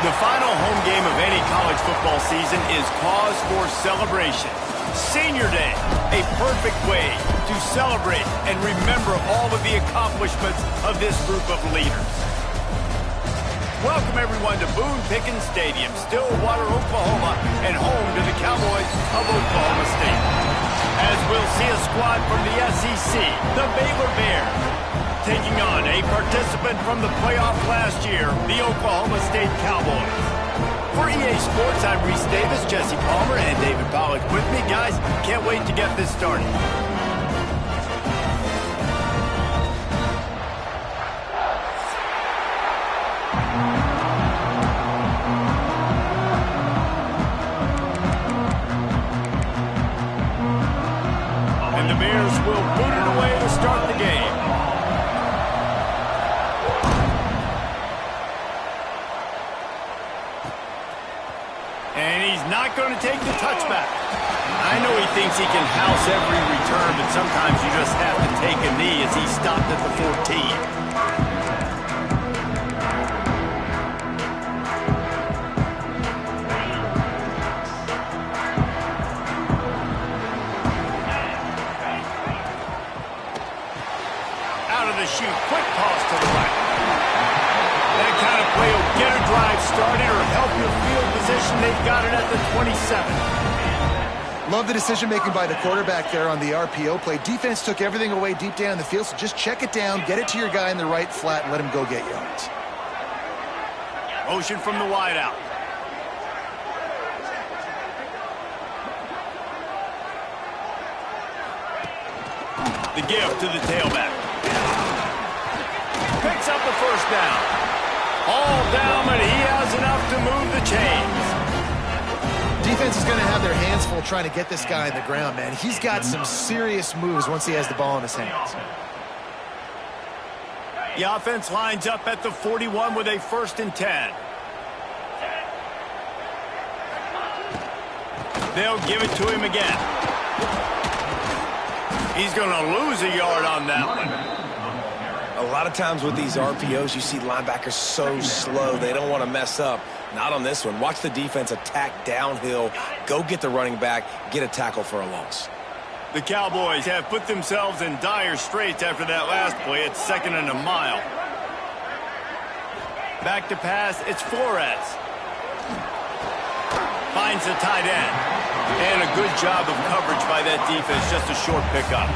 The final home game of any college football season is cause for celebration. Senior Day, a perfect way to celebrate and remember all of the accomplishments of this group of leaders. Welcome everyone to Boone Pickens Stadium, Stillwater, Oklahoma, and home to the Cowboys of Oklahoma State. As we'll see a squad from the SEC, the Baylor Bears, taking on a participant from the playoff last year, the Oklahoma State Cowboys. For EA Sports, I'm Reese Davis, Jesse Palmer, and David Pollack with me. Guys, can't wait to get this started. And the Bears will boot it away to start the game. And he's not going to take the touchback. I know he thinks he can house every return, but sometimes you just have to take a knee as he stopped at the 14. Out of the chute, quick toss to the right. That kind of play will get a drive started or help your field position. They've got it at the 27. Love the decision-making by the quarterback there on the RPO play. Defense took everything away deep down the field, so just check it down, get it to your guy in the right flat, and let him go get yards. Motion from the wide out. The give to the tailback. Picks up the first down. All down, but he has enough to move the chains. Defense is going to have their hands full trying to get this guy in the ground, man. He's got some serious moves once he has the ball in his hands. The offense lines up at the 41 with a 1st and 10. They'll give it to him again. He's going to lose a yard on that one. A lot of times with these RPOs, you see linebackers so slow, they don't want to mess up. Not on this one. Watch the defense attack downhill, go get the running back, get a tackle for a loss. The Cowboys have put themselves in dire straits after that last play. It's 2nd and a mile. Back to pass, it's Flores. Finds the tight end. And a good job of coverage by that defense, just a short pickup.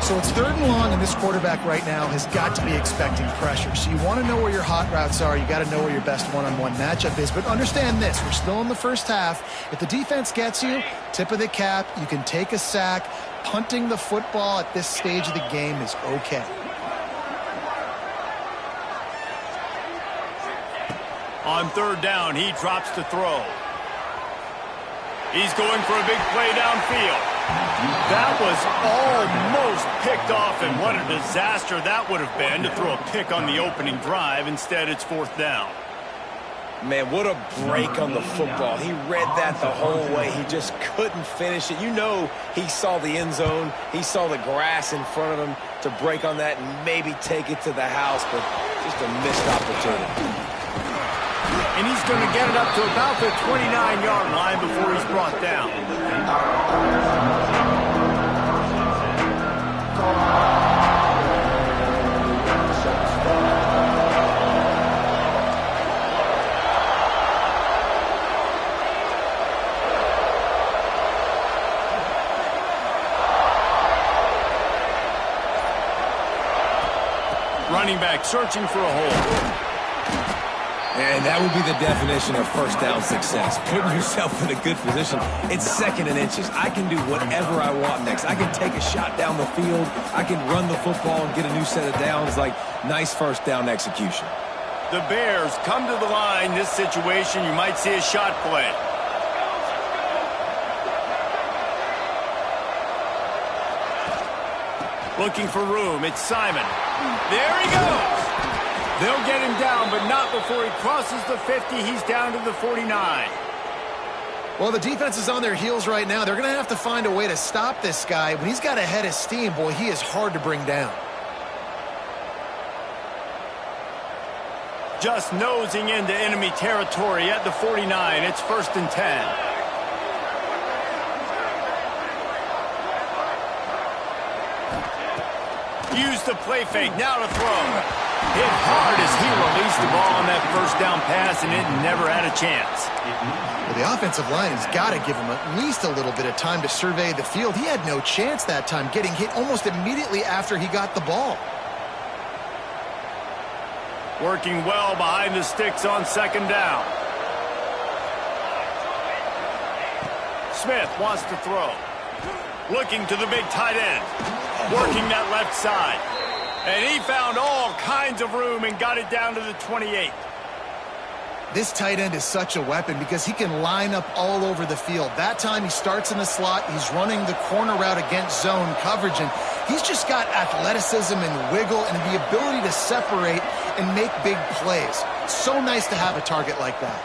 So it's 3rd and long, and this quarterback right now has got to be expecting pressure. So you want to know where your hot routes are. You got to know where your best one-on-one matchup is. But understand this, we're still in the first half. If the defense gets you, tip of the cap, you can take a sack. Punting the football at this stage of the game is okay. On 3rd down, he drops to throw. He's going for a big play downfield. That was almost picked off, and what a disaster that would have been to throw a pick on the opening drive. Instead, it's 4th down. Man, what a break on the football. He read that the whole way. He just couldn't finish it. You know he saw the end zone. He saw the grass in front of him to break on that and maybe take it to the house, but just a missed opportunity. And he's going to get it up to about the 29-yard line before he's brought down. Running back searching for a hole. And that would be the definition of 1st down success. Putting yourself in a good position. It's 2nd and inches. I can do whatever I want next. I can take a shot down the field. I can run the football and get a new set of downs. Like, nice 1st down execution. The Bears come to the line. This situation, you might see a shot play. Looking for room. It's Simon. There he goes. They'll get him down, but not before he crosses the 50. He's down to the 49. Well, the defense is on their heels right now. They're going to have to find a way to stop this guy. When he's got a head of steam, boy, he is hard to bring down. Just nosing into enemy territory at the 49. It's 1st and 10. Use the play fake. Now to throw. Hit hard as he released the ball on that first down pass, and it never had a chance. Well, the offensive line has got to give him at least a little bit of time to survey the field. He had no chance that time, getting hit almost immediately after he got the ball. Working well behind the sticks on 2nd down. Smith wants to throw. Looking to the big tight end. Working that left side. And he found all kinds of room and got it down to the 28. This tight end is such a weapon because he can line up all over the field. That time he starts in the slot. He's running the corner route against zone coverage, and he's just got athleticism and wiggle and the ability to separate and make big plays. So nice to have a target like that.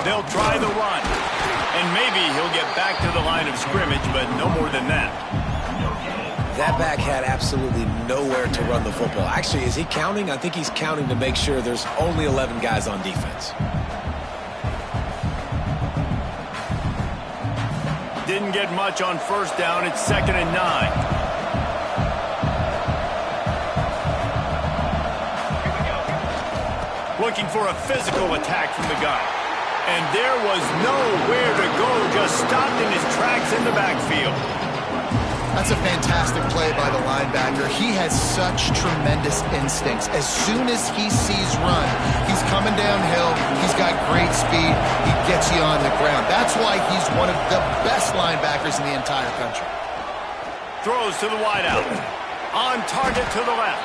They'll try the run, and maybe he'll get back to the line of scrimmage, but no more than that. That back had absolutely nowhere to run the football. Actually, is he counting? I think he's counting to make sure there's only 11 guys on defense. Didn't get much on 1st down. It's 2nd and 9. Looking for a physical attack from the gun. And there was nowhere to go. Just stopped in his tracks in the backfield. That's a fantastic play by the linebacker. He has such tremendous instincts. As soon as he sees run, he's coming downhill. He's got great speed. He gets you on the ground. That's why he's one of the best linebackers in the entire country. Throws to the wideout. On target to the left.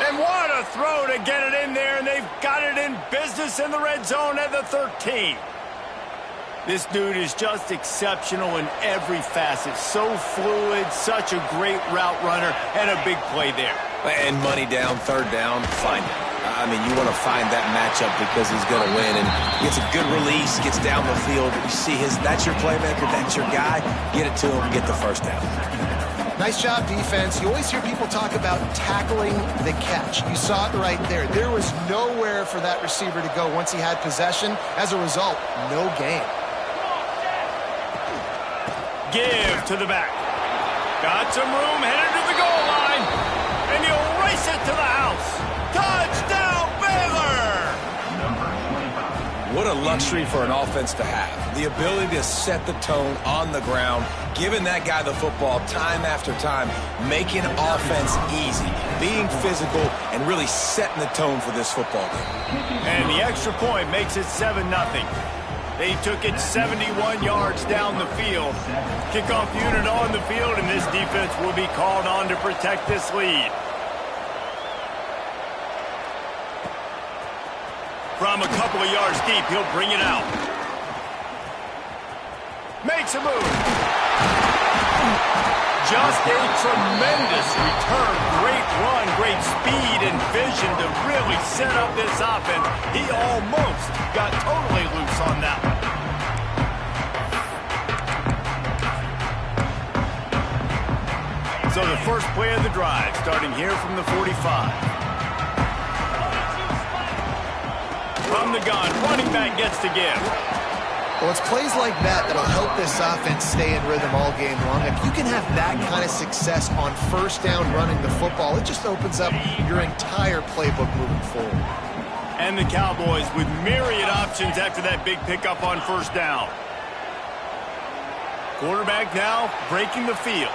And what a throw to get it in there, and they've got it in business in the red zone at the 13. This dude is just exceptional in every facet. So fluid, such a great route runner, and a big play there. And money down, 3rd down, find it. I mean, you want to find that matchup because he's going to win. And gets a good release, gets down the field. You see that's your playmaker, that's your guy. Get it to him, get the 1st down. Nice job, defense. You always hear people talk about tackling the catch. You saw it right there. There was nowhere for that receiver to go once he had possession. As a result, no gain. Give to the back. Got some room, headed to the goal line. And he'll race it to the house. Touchdown, Baylor! What a luxury for an offense to have. The ability to set the tone on the ground, giving that guy the football time after time, making offense easy, being physical, and really setting the tone for this football game. And the extra point makes it 7-0. They took it 71 yards down the field. Kickoff unit on the field, and this defense will be called on to protect this lead. From a couple of yards deep, he'll bring it out. Makes a move. Just a tremendous return. Great run, great speed and vision to really set up this offense. He almost got totally loose on that one. So the first play of the drive, starting here from the 45. From the gun, running back gets to give. Well, it's plays like that that'll help this offense stay in rhythm all game long. If you can have that kind of success on 1st down running the football, it just opens up your entire playbook moving forward. And the Cowboys with myriad options after that big pickup on 1st down. Quarterback now breaking the field.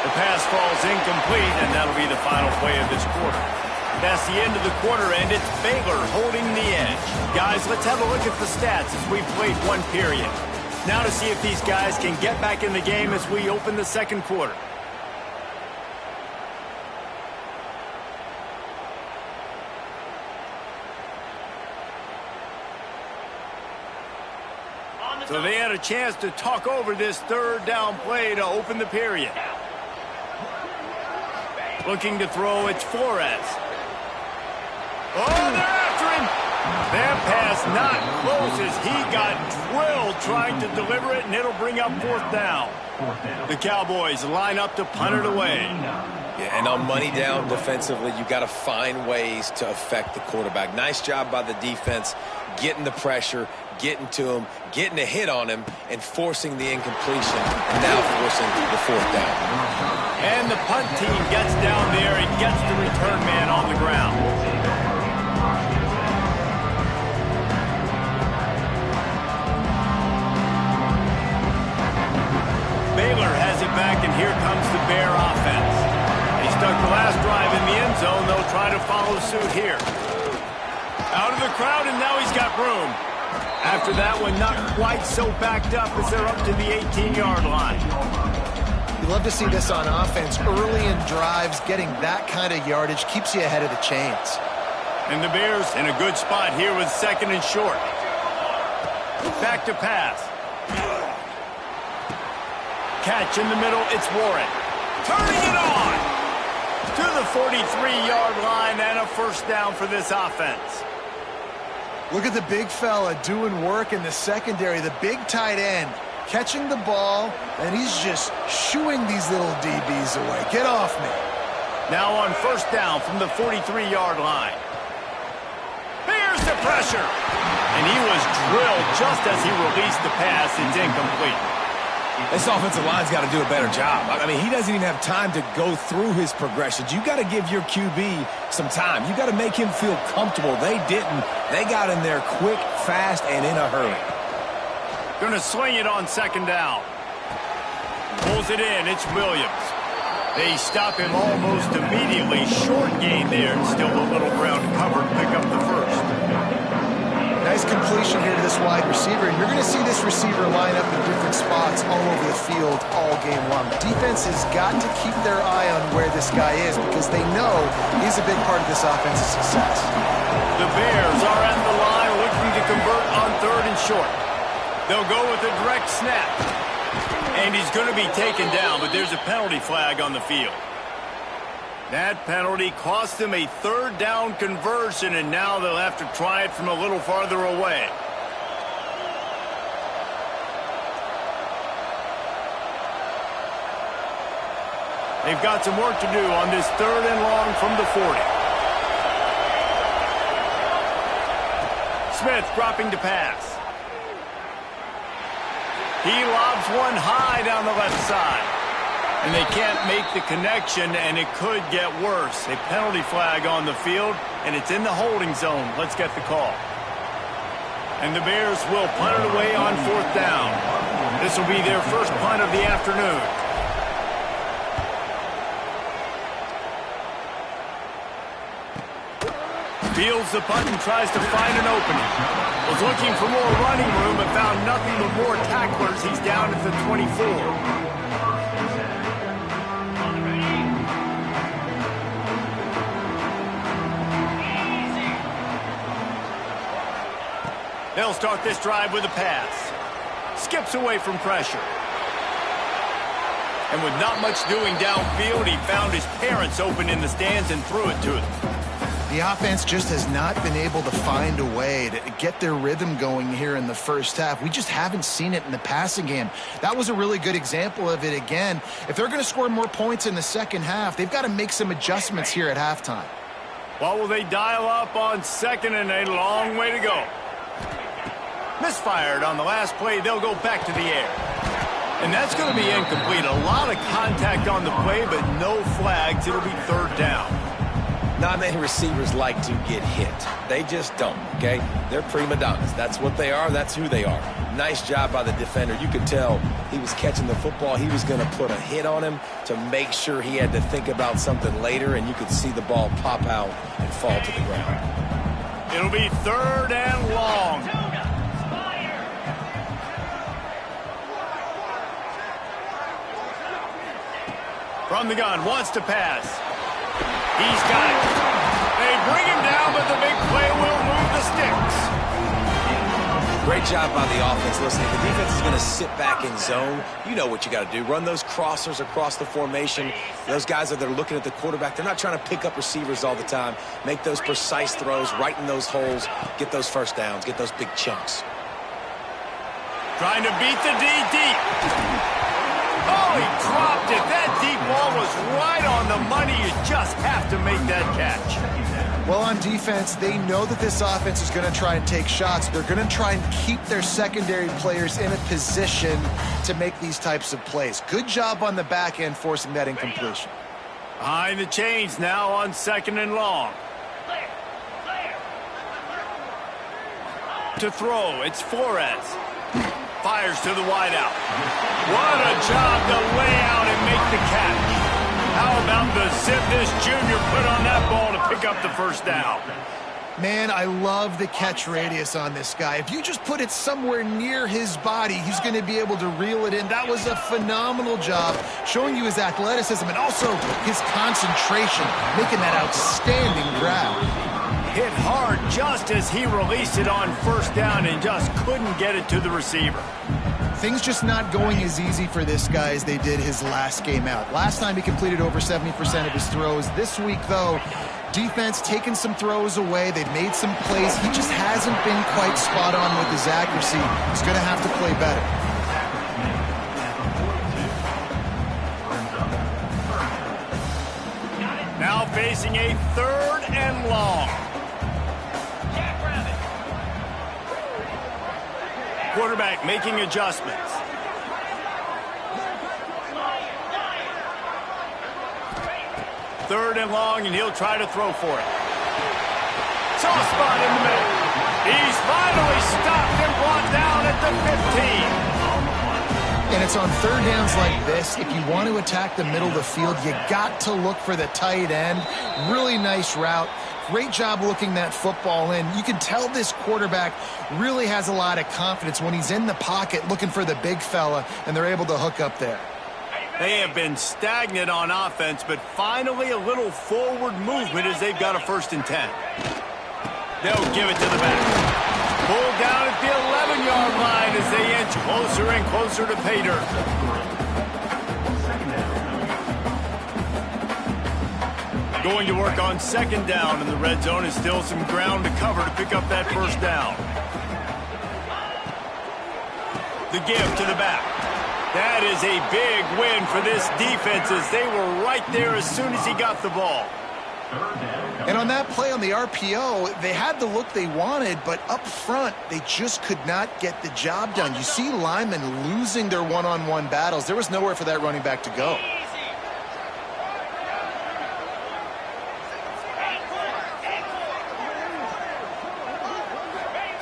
The pass falls incomplete, and that'll be the final play of this quarter. That's the end of the quarter, and it's Baylor holding the edge. Guys, let's have a look at the stats as we've played one period. Now to see if these guys can get back in the game as we open the 2nd quarter. So they had a chance to talk over this 3rd down play to open the period. Looking to throw, it's Flores. Oh, they're after him. That pass not close as he got drilled trying to deliver it, and it'll bring up 4th down. The Cowboys line up to punt it away. Yeah, and on money down defensively, you got to find ways to affect the quarterback. Nice job by the defense, getting the pressure, getting to him, getting a hit on him, and forcing the incompletion, and now forcing the fourth down. And the punt team gets down there and gets the return man on the ground. Baylor has it back, and here comes the Bear offense. They stuck the last drive in the end zone. They'll try to follow suit here. Out of the crowd, and now he's got room. After that one, not quite so backed up as they're up to the 18-yard line. You love to see this on offense. Early in drives, getting that kind of yardage keeps you ahead of the chains. And the Bears in a good spot here with second and short. Back to pass. Catch in the middle, it's Warren. Turning it on to the 43-yard line, and a first down for this offense. Look at the big fella doing work in the secondary, the big tight end, catching the ball, and he's just shooing these little DBs away. Get off me. Now on first down from the 43-yard line. Here's the pressure. And he was drilled just as he released the pass. It's incomplete. This offensive line's got to do a better job. I mean, he doesn't even have time to go through his progressions. You got to give your QB some time. You got to make him feel comfortable. They didn't. They got in there quick, fast, and in a hurry. Going to sling it on second down. Pulls it in. It's Williams. They stop him almost immediately. Short gain there. Still a little ground to cover to pick up the first. Nice completion here to this wide receiver. You're going to see this receiver line up in different spots all over the field all game long. Defense has got to keep their eye on where this guy is because they know he's a big part of this offense's success. The Bears are at the line looking to convert on third and short. They'll go with a direct snap. And he's going to be taken down, but there's a penalty flag on the field. That penalty cost them a third down conversion, and now they'll have to try it from a little farther away. They've got some work to do on this third and long from the 40. Smith dropping to pass. He lobs one high down the left side. And they can't make the connection, and it could get worse. A penalty flag on the field, and it's in the holding zone. Let's get the call. And the Bears will punt it away on fourth down. This will be their first punt of the afternoon. Fields the punt and tries to find an opening. Was looking for more running room, but found nothing but more tacklers. He's down at the 24. They'll start this drive with a pass. Skips away from pressure. And with not much doing downfield, he found his parents open in the stands and threw it to them. The offense just has not been able to find a way to get their rhythm going here in the first half. We just haven't seen it in the passing game. That was a really good example of it again. If they're going to score more points in the second half, they've got to make some adjustments here at halftime. What will they dial up on second, and a long way to go? Misfired on the last play. They'll go back to the air. And that's going to be incomplete. A lot of contact on the play, but no flags. It'll be third down. Not many receivers like to get hit. They just don't, okay? They're prima donnas. That's what they are. That's who they are. Nice job by the defender. You could tell he was catching the football. He was going to put a hit on him to make sure he had to think about something later, and you could see the ball pop out and fall to the ground. It'll be third and long. From the gun, wants to pass. He's got it. They bring him down, but the big play will move the sticks. Great job by the offense. Listen, if the defense is going to sit back in zone, you know what you got to do. Run those crossers across the formation. Those guys that are looking at the quarterback, they're not trying to pick up receivers all the time. Make those precise throws, right in those holes, get those first downs, get those big chunks. Trying to beat the D deep. Oh, he dropped it. That deep ball was right on the money. You just have to make that catch. Well, on defense, they know that this offense is going to try and take shots. They're going to try and keep their secondary players in a position to make these types of plays. Good job on the back end forcing that incompletion. Behind the chains now on 2nd and long. To throw, it's Flores. Fires to the wideout. What a job to lay out and make the catch. How about the zip this junior put on that ball to pick up the first down? Man, I love the catch radius on this guy. If you just put it somewhere near his body, he's going to be able to reel it in. That was a phenomenal job, showing you his athleticism and also his concentration, making that outstanding grab. Hit hard just as he released it on first down and just couldn't get it to the receiver. Things just not going as easy for this guy as they did his last game out. Last time he completed over 70% of his throws. This week, though, defense taking some throws away. They've made some plays. He just hasn't been quite spot on with his accuracy. He's going to have to play better. Now facing a 3rd and long. Quarterback making adjustments. Third and long, and he'll try to throw for it. Soft spot in the middle. He's finally stopped and brought down at the 15. And it's on 3rd downs like this. If you want to attack the middle of the field, you got to look for the tight end. Really nice route. Great job looking that football in. You can tell this quarterback really has a lot of confidence when he's in the pocket looking for the big fella, and they're able to hook up there. They have been stagnant on offense, but finally a little forward movement as they've got a 1st and 10. They'll give it to the back. Pulled down at the 11-yard line as they inch closer and closer to pay dirt. Going to work on 2nd down, and the red zone is still some ground to cover to pick up that first down. The give to the back. That is a big win for this defense as they were right there as soon as he got the ball. And on that play on the RPO, they had the look they wanted, but up front, they just could not get the job done. You see linemen losing their one-on-one battles. There was nowhere for that running back to go.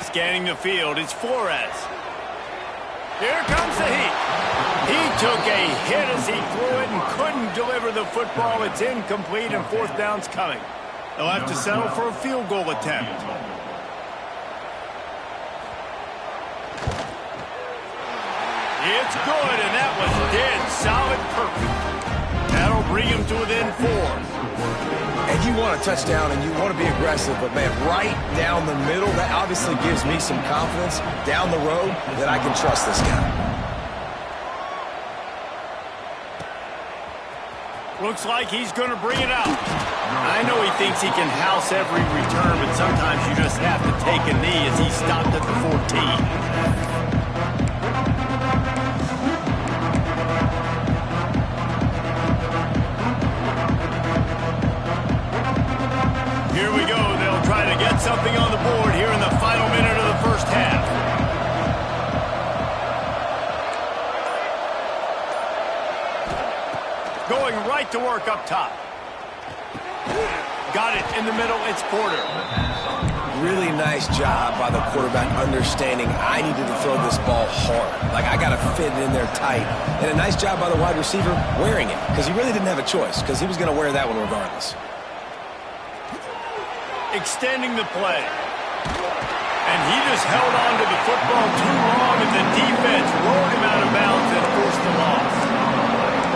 Scanning the field, it's Flores. Here comes the heat. He took a hit as he threw it and couldn't deliver the football. It's incomplete and 4th down's coming. They'll have to settle for a field goal attempt. It's good, and that was dead solid perfect. That'll bring him to within 4. And you want a touchdown and you want to be aggressive, but, man, right down the middle, that obviously gives me some confidence down the road that I can trust this guy. Looks like he's going to bring it out. I know he thinks he can house every return, but sometimes you just have to take a knee as he stopped at the 14. Here we go. They'll try to get something on the board here in the final minute of the first half. Going right to work up top. Got it in the middle. It's Porter. Really nice job by the quarterback understanding I needed to throw this ball hard. Like, I got to fit it in there tight. And a nice job by the wide receiver wearing it, because he really didn't have a choice, because he was going to wear that one regardless. Extending the play. And he just held on to the football too long, and the defense rolled him out of bounds and forced the loss.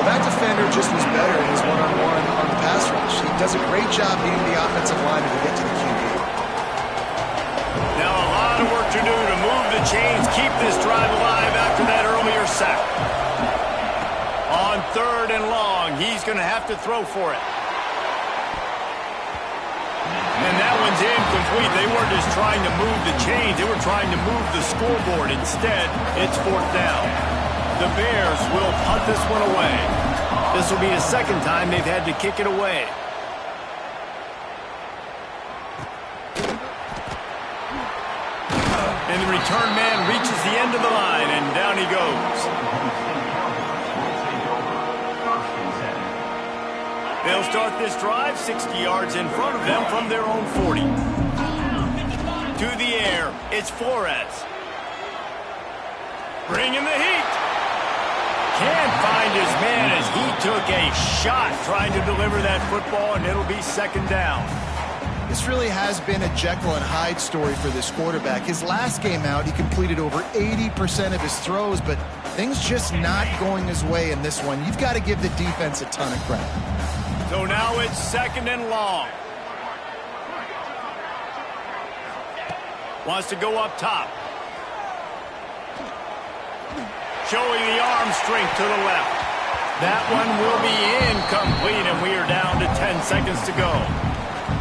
Well, that defender just was better in his one-on-one on the pass rush. He does a great job beating the offensive lineman to get to the QB. Now a lot of work to do to move the chains, keep this drive alive after that earlier sack. On 3rd and long, he's going to have to throw for it. And that one's incomplete. They weren't just trying to move the chains. They were trying to move the scoreboard. Instead, it's 4th down. The Bears will punt this one away. This will be the second time they've had to kick it away. And the return man reaches the end of the line, and down he goes. They'll start this drive 60 yards in front of them from their own 40. To the air, it's Flores. Bringing the heat. Can't find his man as he took a shot trying to deliver that football, and it'll be second down. This really has been a Jekyll and Hyde story for this quarterback. His last game out, he completed over 80% of his throws, but things just not going his way in this one. You've got to give the defense a ton of credit. So now it's second and long. Wants to go up top. Showing the arm strength to the left. That one will be incomplete, and we are down to 10 seconds to go.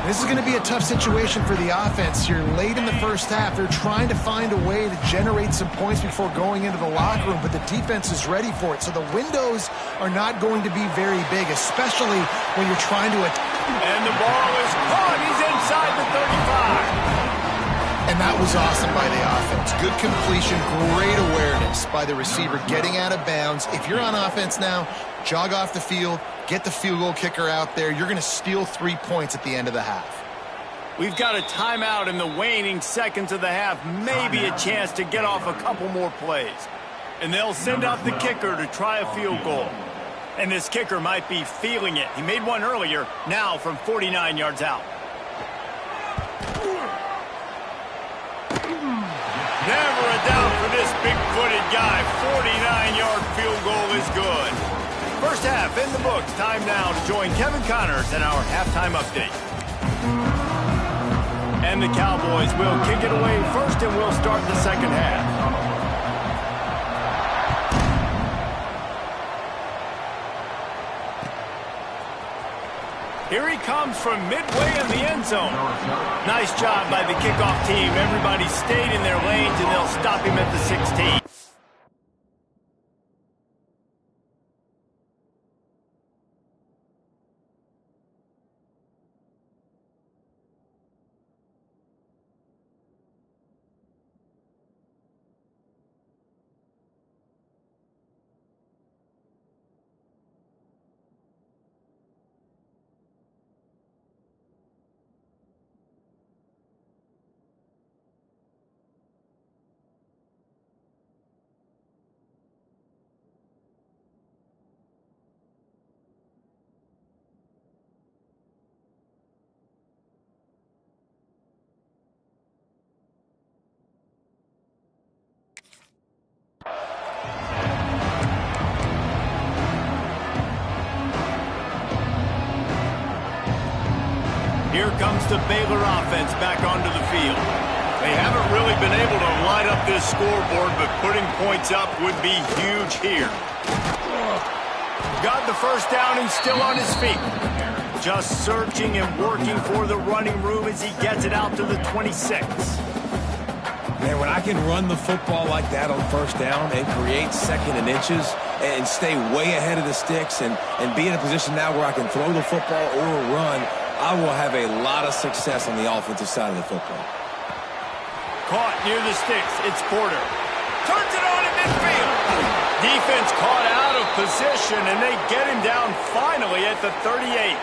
This is going to be a tough situation for the offense here. Late in the first half, they're trying to find a way to generate some points before going into the locker room, but the defense is ready for it. So the windows are not going to be very big, especially when you're trying to attack. And the ball is caught. He's inside the 35. And that was awesome by the offense. Good completion, great awareness by the receiver getting out of bounds. If you're on offense now, jog off the field, get the field goal kicker out there. You're going to steal 3 points at the end of the half. We've got a timeout in the waning seconds of the half. Maybe a chance to get off a couple more plays. And they'll send out the kicker to try a field goal. And this kicker might be feeling it. He made one earlier, now from 49 yards out. Never a doubt for this big-footed guy. 49-yard field goal is good. First half in the books. Time now to join Kevin Connors in our halftime update. And the Cowboys will kick it away first, and we'll start the second half. Here he comes from midway in the end zone. Nice job by the kickoff team. Everybody stayed in their lanes, and they'll stop him at the 16. Here comes the Baylor offense back onto the field. They haven't really been able to line up this scoreboard, but putting points up would be huge here. Got the first down and still on his feet. Just searching and working for the running room as he gets it out to the 26. Man, when I can run the football like that on first down and create second and inches and stay way ahead of the sticks and be in a position now where I can throw the football or run, I will have a lot of success on the offensive side of the football. Caught near the sticks. It's Porter. Turns it on in midfield. Defense caught out of position, and they get him down finally at the 38.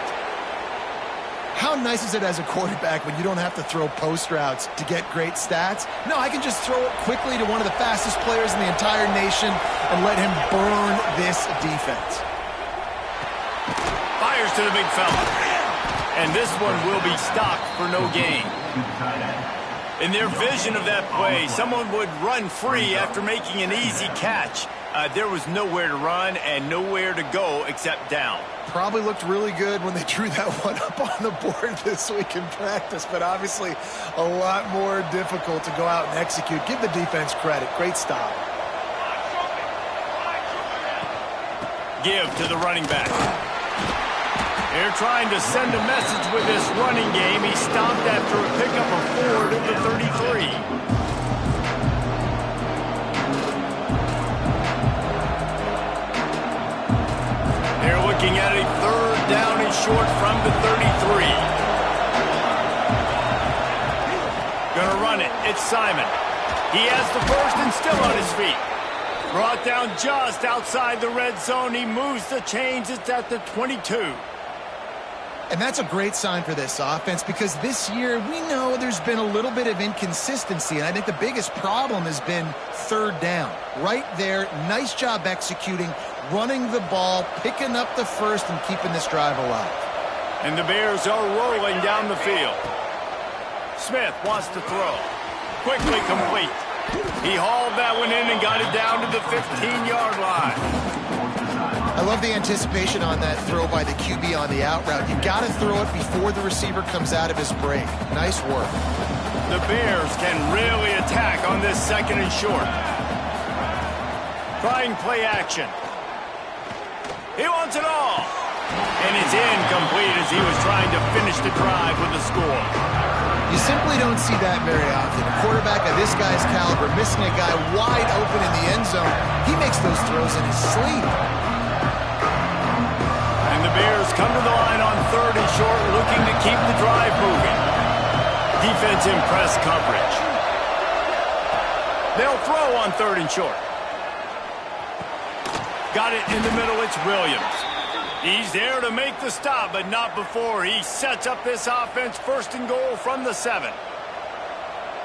How nice is it as a quarterback when you don't have to throw post routes to get great stats? No, I can just throw it quickly to one of the fastest players in the entire nation and let him burn this defense. Fires to the big fella. And this one will be stopped for no gain. In their vision of that play, someone would run free after making an easy catch. There was nowhere to run and nowhere to go except down. Probably looked really good when they drew that one up on the board this week in practice, but obviously a lot more difficult to go out and execute. Give the defense credit. Great stop. Give to the running back. They're trying to send a message with this running game. He stopped after a pickup of 4 to the 33. Looking at a 3rd down and short from the 33. Gonna run it. It's Simon. He has the first and still on his feet. Brought down just outside the red zone. He moves the chains. It's at the 22. And that's a great sign for this offense because this year we know there's been a little bit of inconsistency, and I think the biggest problem has been 3rd down. Right there, nice job executing, running the ball, picking up the first, and keeping this drive alive. And the Bears are rolling down the field. Smith wants to throw. Quickly complete. He hauled that one in and got it down to the 15-yard line. I love the anticipation on that throw by the QB on the out route. You got to throw it before the receiver comes out of his break. Nice work. The Bears can really attack on this 2nd and short. Trying play action. He wants it all. And it's incomplete as he was trying to finish the drive with a score. You simply don't see that very often. A quarterback of this guy's caliber missing a guy wide open in the end zone. He makes those throws in his sleep. And the Bears come to the line on 3rd and short, looking to keep the drive moving. Defense in press coverage. They'll throw on 3rd and short. Got it in the middle. It's Williams. He's there to make the stop, but not before he sets up this offense 1st and goal from the 7.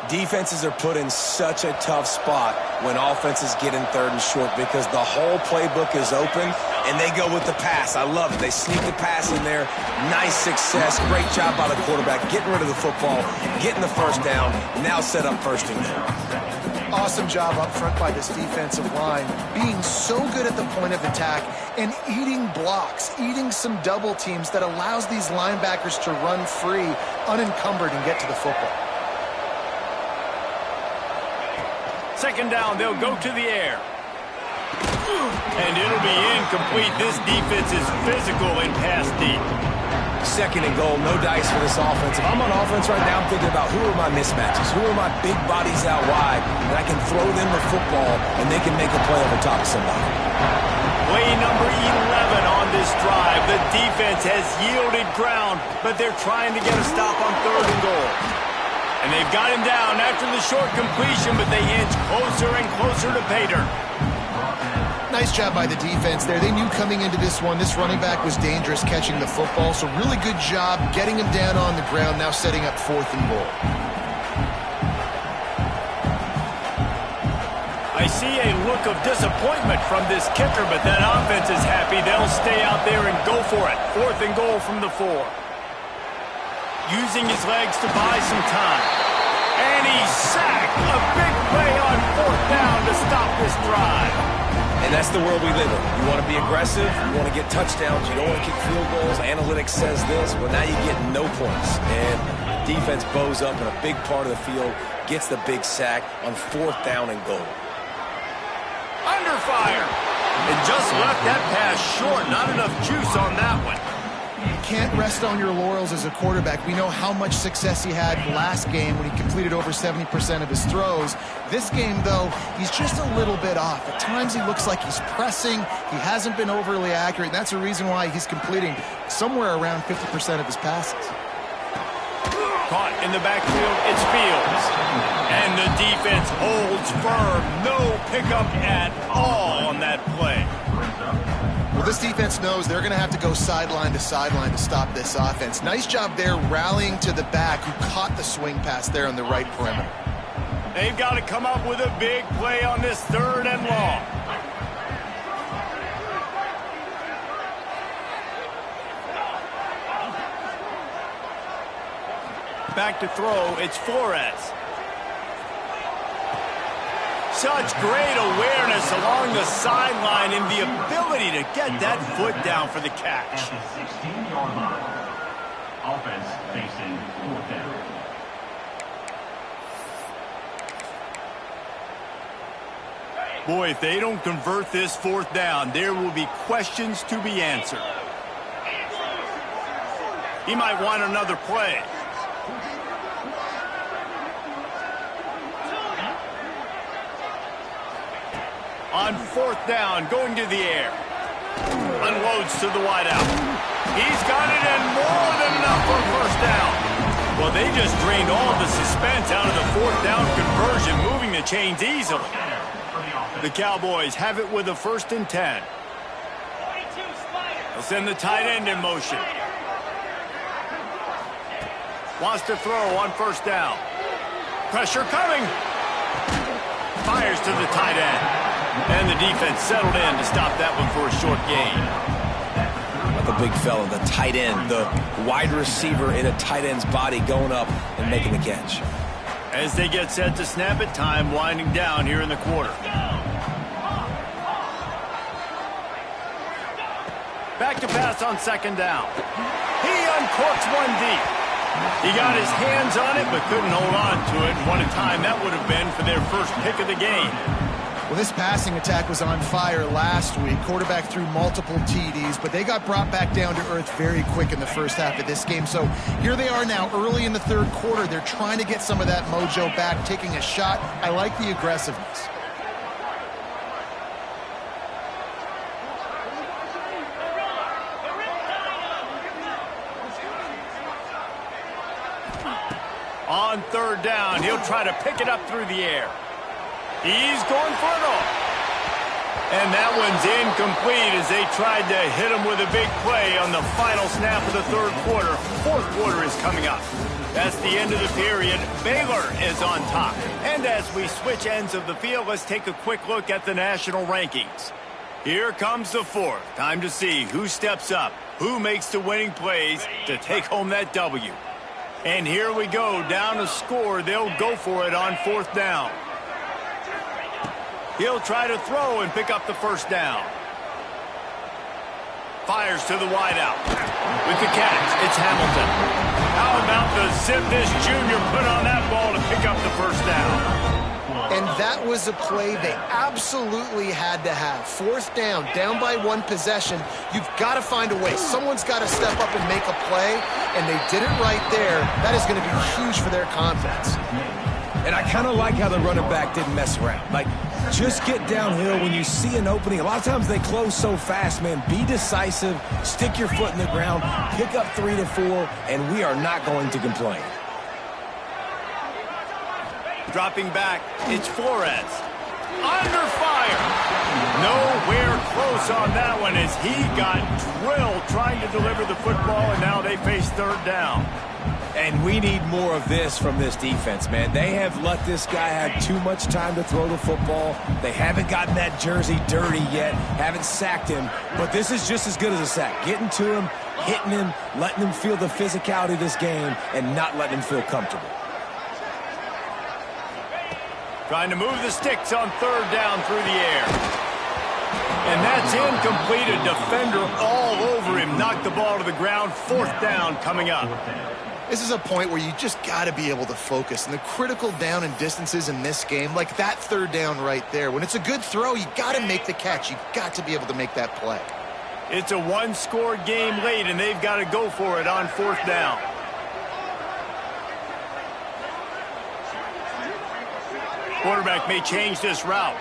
Defenses are put in such a tough spot when offenses get in 3rd and short because the whole playbook is open and they go with the pass. I love it. They sneak the pass in there. Nice success. Great job by the quarterback getting rid of the football, getting the 1st down, now set up 1st and goal. Awesome job up front by this defensive line, being so good at the point of attack and eating blocks, eating some double teams that allows these linebackers to run free, unencumbered, and get to the football. 2nd down, they'll go to the air. And it'll be incomplete. This defense is physical in pass deep. 2nd and goal, no dice for this offense. If I'm on offense right now, I'm thinking about who are my mismatches, who are my big bodies out wide, and I can throw them the football, and they can make a play over top of somebody. Play number 11 on this drive. The defense has yielded ground, but they're trying to get a stop on 3rd and goal. And they've got him down after the short completion, but they inch closer and closer to pay dirt. Nice job by the defense there. They knew coming into this one, this running back was dangerous catching the football, so really good job getting him down on the ground, now setting up 4th and goal. I see a look of disappointment from this kicker, but that offense is happy. They'll stay out there and go for it. 4th and goal from the 4. Using his legs to buy some time. And he's sacked. A big play on 4th down to stop this drive. And that's the world we live in. You want to be aggressive, you want to get touchdowns, you don't want to kick field goals. Analytics says this, well, now you get no points. And defense bows up in a big part of the field, gets the big sack on 4th down and goal. Under fire. And just left that pass short. Not enough juice on that one. You can't rest on your laurels as a quarterback. We know how much success he had last game when he completed over 70% of his throws. This game, though, he's just a little bit off. At times he looks like he's pressing. He hasn't been overly accurate, and that's a reason why he's completing somewhere around 50% of his passes. Caught in the backfield, it's Fields. And the defense holds firm. No pickup at all on that play. Well, this defense knows they're going to have to go sideline to stop this offense. Nice job there rallying to the back who caught the swing pass there on the right perimeter. They've got to come up with a big play on this 3rd and long. Back to throw, it's Flores. Such great awareness along the sideline and the ability to get that foot down for the catch. At the 16-yard line, offense facing 4th down. Boy, if they don't convert this 4th down, there will be questions to be answered. He might want another play. On 4th down, going to the air. Unloads to the wideout. He's got it and more than enough for a first down. Well, they just drained all the suspense out of the fourth down conversion, moving the chains easily. The Cowboys have it with a 1st and 10. They'll send the tight end in motion. Wants to throw on 1st down. Pressure coming. Fires to the tight end. And the defense settled in to stop that one for a short gain. The big fella, the tight end, the wide receiver in a tight end's body going up and making the catch. As they get set to snap it, time winding down here in the quarter. Back to pass on 2nd down. He uncorks one deep. He got his hands on it but couldn't hold on to it. And what a time that would have been for their first pick of the game. Well, this passing attack was on fire last week. Quarterback threw multiple TDs, but they got brought back down to earth very quick in the first half of this game. So here they are now early in the 3rd quarter. They're trying to get some of that mojo back, taking a shot. I like the aggressiveness. On 3rd down, he'll try to pick it up through the air. He's going for it all. And that one's incomplete as they tried to hit him with a big play on the final snap of the 3rd quarter. 4th quarter is coming up. That's the end of the period. Baylor is on top. And as we switch ends of the field, let's take a quick look at the national rankings. Here comes the 4th. Time to see who steps up, who makes the winning plays to take home that W. And here we go, down to score. They'll go for it on 4th down. He'll try to throw and pick up the 1st down. Fires to the wideout. With the catch, it's Hamilton. How about the zip this junior put on that ball to pick up the 1st down? And that was a play they absolutely had to have. 4th down by 1 possession. You've got to find a way. Someone's got to step up and make a play, and they did it right there. That is going to be huge for their confidence. And I kind of like how the running back didn't mess around. Like, just get downhill when you see an opening. A lot of times they close so fast, man. Be decisive, stick your foot in the ground, pick up 3 to 4, and we are not going to complain. Dropping back, it's Flores. Under fire. Nowhere close on that one as he got drilled trying to deliver the football, and now they face 3rd down. And we need more of this from this defense, man. They have let this guy have too much time to throw the football. They haven't gotten that jersey dirty yet, haven't sacked him. But this is just as good as a sack. Getting to him, hitting him, letting him feel the physicality of this game, and not letting him feel comfortable. Trying to move the sticks on 3rd down through the air. And that's incomplete. A defender all over him. Knocked the ball to the ground. 4th down coming up. This is a point where you just got to be able to focus. And the critical down and distances in this game, like that 3rd down right there, when it's a good throw, you got to make the catch. You got to be able to make that play. It's a 1-score game late, and they've got to go for it on 4th down. Quarterback may change this route.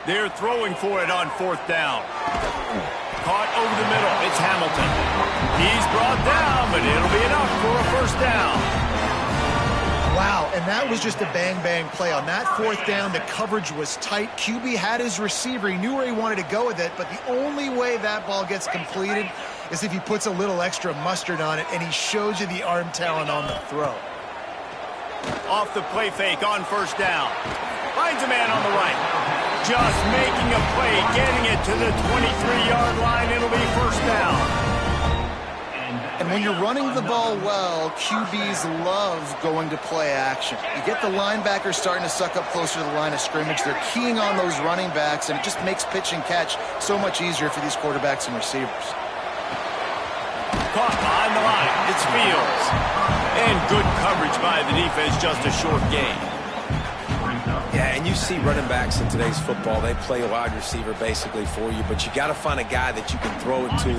They're throwing for it on 4th down. Caught over the middle. It's Hamilton. He's brought down, but it'll be enough for a 1st down. Wow, and that was just a bang-bang play. On that 4th down, the coverage was tight. QB had his receiver. He knew where he wanted to go with it, but the only way that ball gets completed is if he puts a little extra mustard on it, and he shows you the arm talent on the throw. Off the play fake on 1st down. Finds a man on the right. Just making a play, getting it to the 23-yard line. It'll be 1st down. And when you're running the ball well, QBs love going to play action. You get the linebackers starting to suck up closer to the line of scrimmage. They're keying on those running backs, and it just makes pitch and catch so much easier for these quarterbacks and receivers. Caught behind the line. It's Fields. And good coverage by the defense, just a short gain. Yeah, and you see running backs in today's football, they play a wide receiver basically for you, but you got to find a guy that you can throw it to,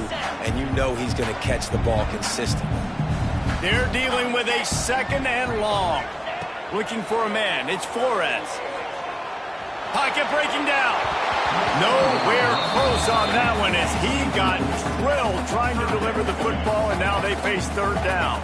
and you know he's going to catch the ball consistently. They're dealing with a second and long. Looking for a man. It's Flores. Pocket breaking down. Nowhere close on that one as he got drilled trying to deliver the football, and now they face third down.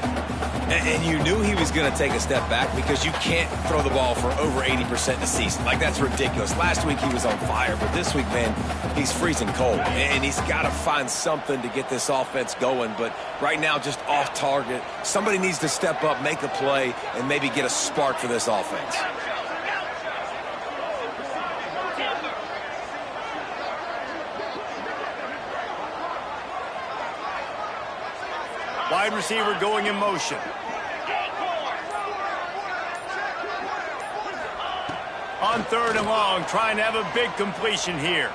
And you knew he was going to take a step back because you can't throw the ball for over 80% in a season. Like, that's ridiculous. Last week he was on fire, but this week, man, he's freezing cold. And he's got to find something to get this offense going. But right now, just off target. Somebody needs to step up, make a play, and maybe get a spark for this offense. Wide receiver going in motion. On third and long, trying to have a big completion here.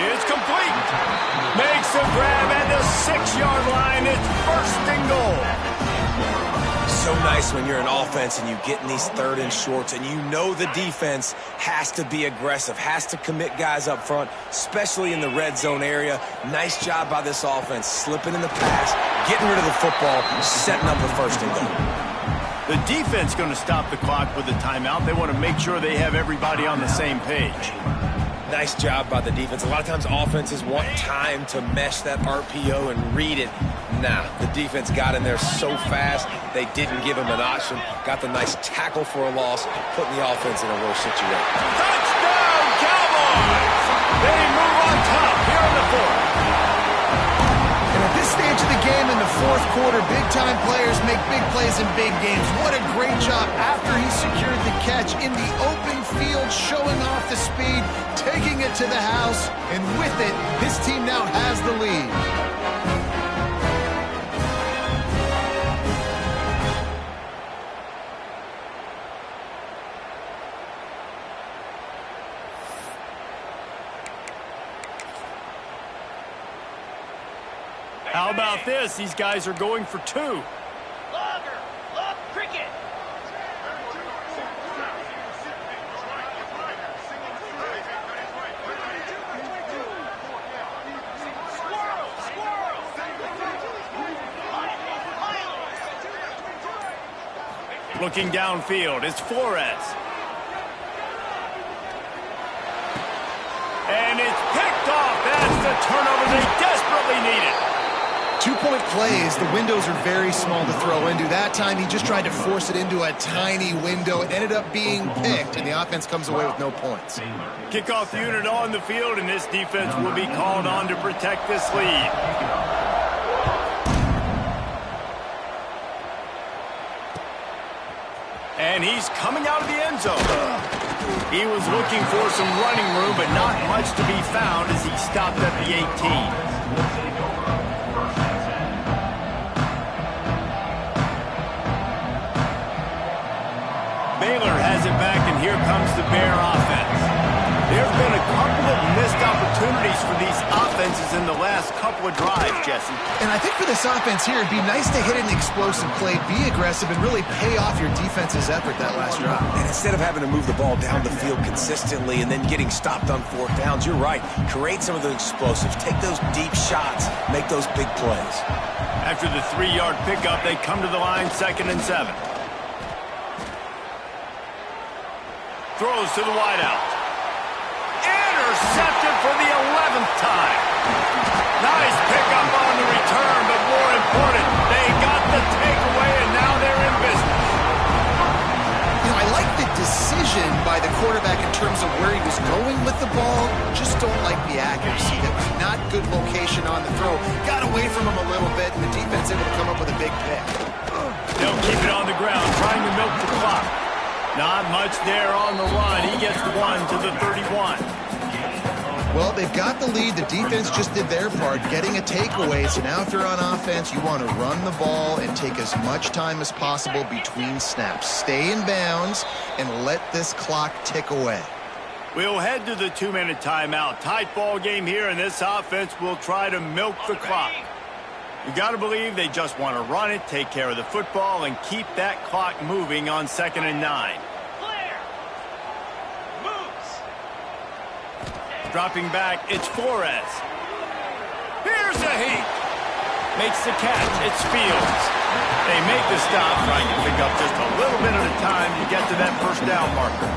It's complete. Makes a grab at the 6-yard line. It's first and goal. So nice when you're an offense and you get in these third and shorts and you know the defense has to be aggressive, has to commit guys up front, especially in the red zone area. Nice job by this offense, slipping in the pass, getting rid of the football, setting up the first and goal. The defense going to stop the clock with the timeout. They want to make sure they have everybody on the same page. Nice job by the defense. A lot of times offenses want time to mesh that RPO and read it. Nah, the defense got in there so fast, they didn't give him an option. Got the nice tackle for a loss, putting the offense in a worse situation. Touchdown, Cowboys! They move on top here in the fourth. And at this stage of the game in the fourth quarter, big-time players make big plays in big games. What a great job after he secured the catch in the open field, showing off the speed, taking it to the house, and with it, this team now has the lead. How about this? These guys are going for two. Logger, love cricket. Squirrel, squirrel. Looking downfield, it's Flores. And it's picked off. That's the turnover they desperately needed. 2-point plays, the windows are very small to throw into. That time, he just tried to force it into a tiny window. It ended up being picked, and the offense comes away with no points. Kickoff unit on the field, and this defense will be called on to protect this lead. And he's coming out of the end zone. He was looking for some running room, but not much to be found as he stopped at the 18. Baylor has it back, and here comes the Bear offense. There have been a couple of missed opportunities for these offenses in the last couple of drives, Jesse. And I think for this offense here, it'd be nice to hit an explosive play, be aggressive, and really pay off your defense's effort that last drive. And instead of having to move the ball down the field consistently and then getting stopped on fourth downs, you're right. Create some of the explosives. Take those deep shots. Make those big plays. After the 3-yard pickup, they come to the line 2nd and 7. Throws to the wideout. Intercepted for the 11th time. Nice pickup on the return, but more important, they got the takeaway, and now they're in business. You know, I like the decision by the quarterback in terms of where he was going with the ball. Just don't like the accuracy. That was not good location on the throw. Got away from him a little bit, and the defense able to come up with a big pick. They'll keep it on the ground, trying to milk the clock. Not much there on the run. He gets the 1 to the 31. Well, they've got the lead. The defense just did their part, getting a takeaway. So now if you're on offense, you want to run the ball and take as much time as possible between snaps. Stay in bounds and let this clock tick away. We'll head to the 2-minute timeout. Tight ball game here, and this offense will try to milk the clock. You got to believe they just want to run it, take care of the football, and keep that clock moving on 2nd and 9. Clear. Moves. Dropping back, it's Flores. Here's a heat. Makes the catch. It's Fields. They make the stop, trying to pick up just a little bit at a time to get to that first down marker.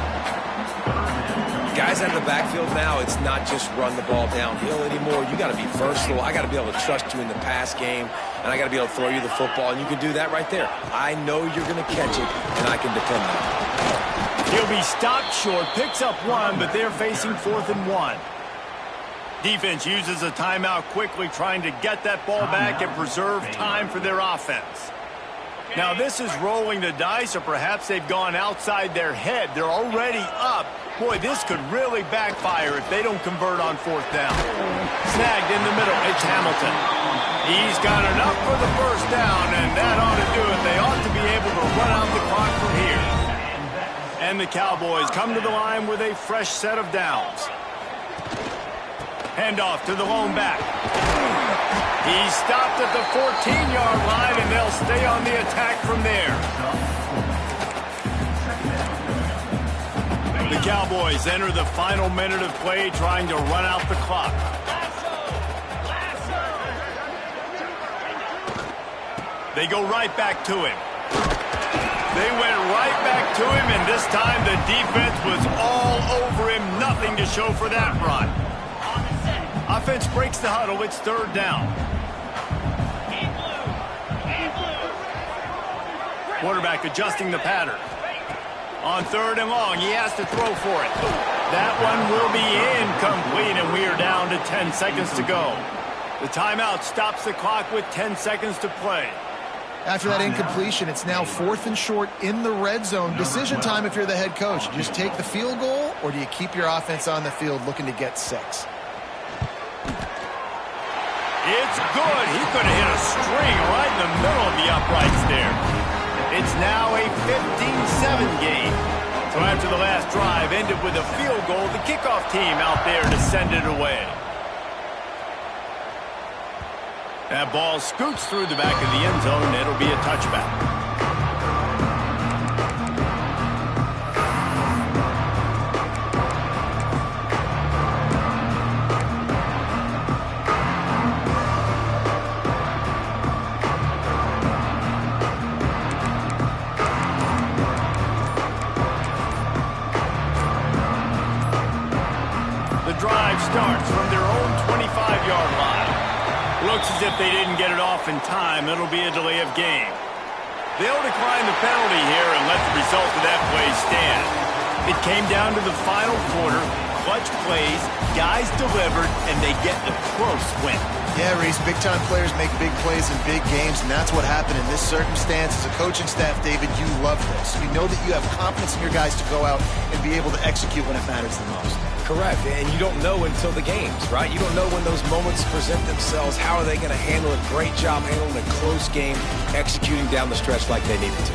Guys out of the backfield now, it's not just run the ball downhill anymore. You got to be versatile. I got to be able to trust you in the pass game, and I got to be able to throw you the football, and you can do that right there. I know you're going to catch it, and I can depend on it. He'll be stopped short, picks up one, but they're facing 4th and 1. Defense uses a timeout quickly, trying to get that ball back and preserve time for their offense. Now this is rolling the dice, or perhaps they've gone outside their head. They're already up. Boy, this could really backfire if they don't convert on 4th down. Snagged in the middle, it's Hamilton. He's got enough for the first down, and that ought to do it. They ought to be able to run out the clock from here. And the Cowboys come to the line with a fresh set of downs. Handoff to the lone back. He stopped at the 14-yard line, and they'll stay on the attack from there. The Cowboys enter the final minute of play, trying to run out the clock. They go right back to him. They went right back to him, and this time the defense was all over him. Nothing to show for that run. Offense breaks the huddle. It's 3rd down. Quarterback adjusting the pattern. On 3rd and long, he has to throw for it. That one will be incomplete, and we are down to 10 seconds to go. The timeout stops the clock with 10 seconds to play. After that incompletion, it's now 4th and short in the red zone. Decision time if you're the head coach. You just take the field goal, or do you keep your offense on the field looking to get 6? It's good. He could have hit a string right in the middle of the uprights there. It's now a 15-7 game. So after the last drive ended with a field goal, the kickoff team out there to send it away. That ball scoots through the back of the end zone. It'll be a touchback. Drive starts from their own 25-yard line. Looks as if they didn't get it off in time. It'll be a delay of game. They'll decline the penalty here and let the result of that play stand. It came down to the final quarter. Clutch plays, guys delivered, and they get a close win. Yeah, Reese, big-time players make big plays in big games, and that's what happened in this circumstance. As a coaching staff, David, you love this. We know that you have confidence in your guys to go out and be able to execute when it matters the most. Correct, and you don't know until the games, right? You don't know when those moments present themselves. How are they going to handle it? Great job handling a close game, executing down the stretch like they needed to.